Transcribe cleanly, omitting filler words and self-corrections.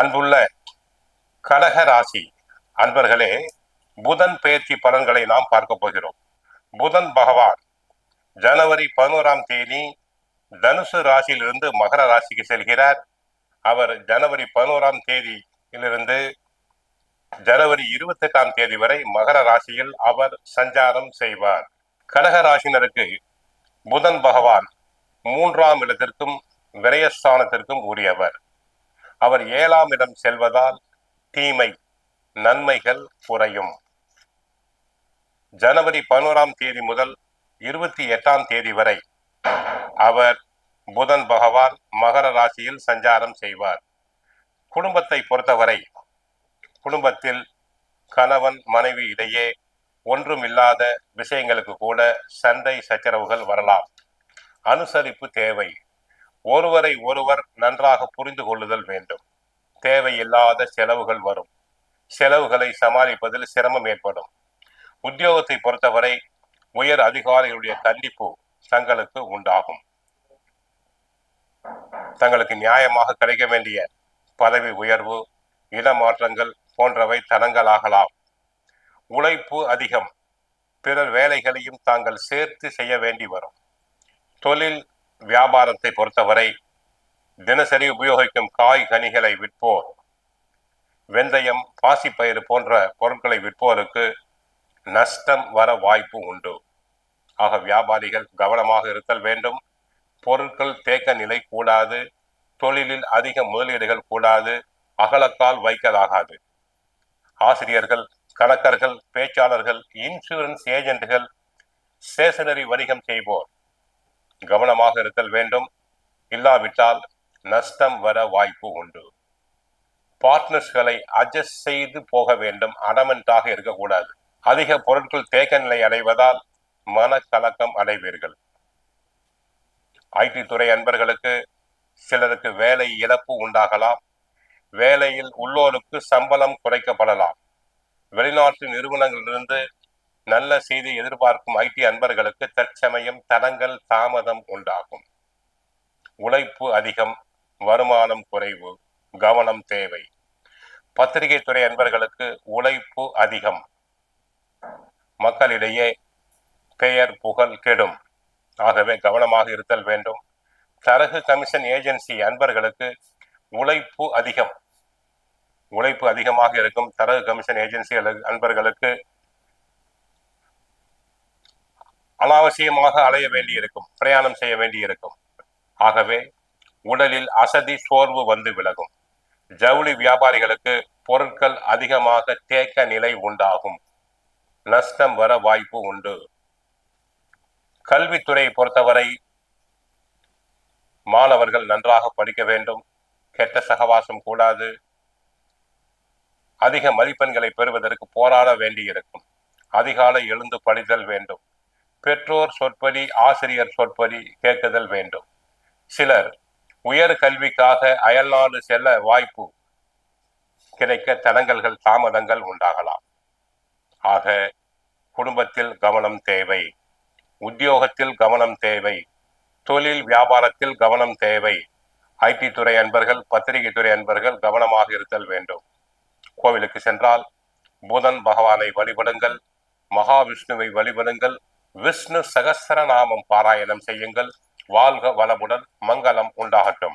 அன்புள்ள கடக ராசி அன்பர்களே, புதன் பெயர்ச்சி பலன்களை நாம் பார்க்க போகிறோம். புதன் பகவான் ஜனவரி 11ஆம் தேதி தனுசு ராசியிலிருந்து மகர ராசிக்கு செல்கிறார். அவர் ஜனவரி 11ஆம் தேதியிலிருந்து ஜனவரி 28ஆம் தேதி வரை மகர ராசியில் அவர் சஞ்சாரம் செய்வார். கடக ராசினருக்கு புதன் பகவான் 3ஆம் இடத்திற்கும் விரயஸ்தானத்திற்கும் உரியவர். அவர் 7ஆம் இடம் செல்வதால் தீமை நன்மைகள் குறையும். ஜனவரி 11ஆம் தேதி முதல் 28ஆம் தேதி வரை அவர் புதன் பகவான் மகர ராசியில் சஞ்சாரம் செய்வார். குடும்பத்தை பொறுத்தவரை குடும்பத்தில் கணவன் மனைவி இடையே ஒன்றுமில்லாத விஷயங்களுக்கு கூட சண்டை சச்சரவுகள் வரலாம். அனுசரிப்பு தேவை. ஒருவரை ஒருவர் நன்றாக புரிந்து கொள்ளுதல் வேண்டும். தேவையில்லாத செலவுகள் வரும். செலவுகளை சமாளிப்பதில் சிரமம் ஏற்படும். உத்தியோகத்தை பொறுத்தவரை உயர் அதிகாரிகளுடைய கண்டிப்பு தங்களுக்கு உண்டாகும். தங்களுக்கு நியாயமாக கிடைக்க வேண்டிய பதவி உயர்வு, இடமாற்றங்கள் போன்றவை தடங்கலாகலாம். உழைப்பு அதிகம். பிறர் வேலைகளையும் தாங்கள் சேர்த்து செய்ய வேண்டி வரும். தொழில் வியாபாரத்தை பொறுத்தவரை தினசரி உபயோகிக்கும் காய் கனிகளை விற்போர், வெந்தயம், பாசிப்பயிறு போன்ற பொருட்களை விற்போருக்கு நஷ்டம் வர வாய்ப்பு உண்டு. ஆக வியாபாரிகள் கவனமாக இருத்தல் வேண்டும். பொருட்கள் தேக்க நிலை கூடாது. தொழிலில் அதிக முதலீடுகள் கூடாது. அகலக்கால் வைக்கலாகாது. ஆசிரியர்கள், கணக்கர்கள், பேச்சாளர்கள், இன்சூரன்ஸ் ஏஜென்ட்டுகள், ஸ்டேஷனரி வணிகம் செய்வோர் கவனமாக இருத்தல் வேண்டும். இல்லாவிட்டால் நஷ்டம் வர வாய்ப்பு உண்டு. பார்ட்னர்ஸ்களை அட்ஜஸ்ட் செய்து போக வேண்டும். அடமெண்டாக இருக்கக்கூடாது. அதிக பொருட்கள் தேக்க நிலை அடைவதால் மனக்கலக்கம் அடைவீர்கள். ஐடி துறை அன்பர்களுக்கு சிலருக்கு வேலை இழப்பு உண்டாகலாம். வேலையில் உள்ளோருக்கு சம்பளம் குறைக்கப்படலாம். வெளிநாட்டு நிறுவனங்களிலிருந்து நல்ல செய்தி எதிர்பார்க்கும் ஐடி அன்பர்களுக்கு தற்சமயம் தடங்கள் தாமதம் உண்டாகும். உழைப்பு அதிகம், வருமானம் குறைவு, கவனம் தேவை. பத்திரிகை துறை அன்பர்களுக்கு உழைப்பு அதிகம். மக்களிடையே பெயர் புகழ் கெடும். ஆகவே கவனமாக இருத்தல் வேண்டும். தரகு கமிஷன் ஏஜென்சி அன்பர்களுக்கு உழைப்பு அதிகம். உழைப்பு அதிகமாக இருக்கும். தரகு கமிஷன் ஏஜென்சி அன்பர்களுக்கு அனாவசியமாக அலைய வேண்டியிருக்கும். பிரயாணம் செய்ய வேண்டியிருக்கும். ஆகவே உடலில் அசதி சோர்வு வந்து விலகும். ஜவுளி வியாபாரிகளுக்கு பொருட்கள் அதிகமாக தேக்க நிலை உண்டாகும். நஷ்டம் வர வாய்ப்பு உண்டு. கல்வித்துறையை பொறுத்தவரை மாணவர்கள் நன்றாக படிக்க வேண்டும். கெட்ட சகவாசம் கூடாது. அதிக மதிப்பெண்களை பெறுவதற்கு போராட வேண்டியிருக்கும். அதிகாலை எழுந்து படித்தல் வேண்டும். பெற்றோர் சொற்படி, ஆசிரியர் சொற்படி கேட்குதல் வேண்டும். சிலர் உயர் கல்விக்காக அயல்நாடு செல்ல வாய்ப்பு கிடைக்க தடங்கல்கள் தாமதங்கள் உண்டாகலாம். ஆக குடும்பத்தில் கவனம் தேவை. உத்தியோகத்தில் கவனம் தேவை. தொழில் வியாபாரத்தில் கவனம் தேவை. ஐடி துறை அன்பர்கள், பத்திரிகை துறை அன்பர்கள் கவனமாக இருத்தல் வேண்டும். கோவிலுக்கு சென்றால் புதன் பகவானை வழிபடுங்கள். மகாவிஷ்ணுவை வழிபடுங்கள். விஷ்ணு சகஸ்ரநாமம் பாராயணம் செய்யுங்கள். வாழ்க வளமுடன். மங்களம் உண்டாகட்டும்.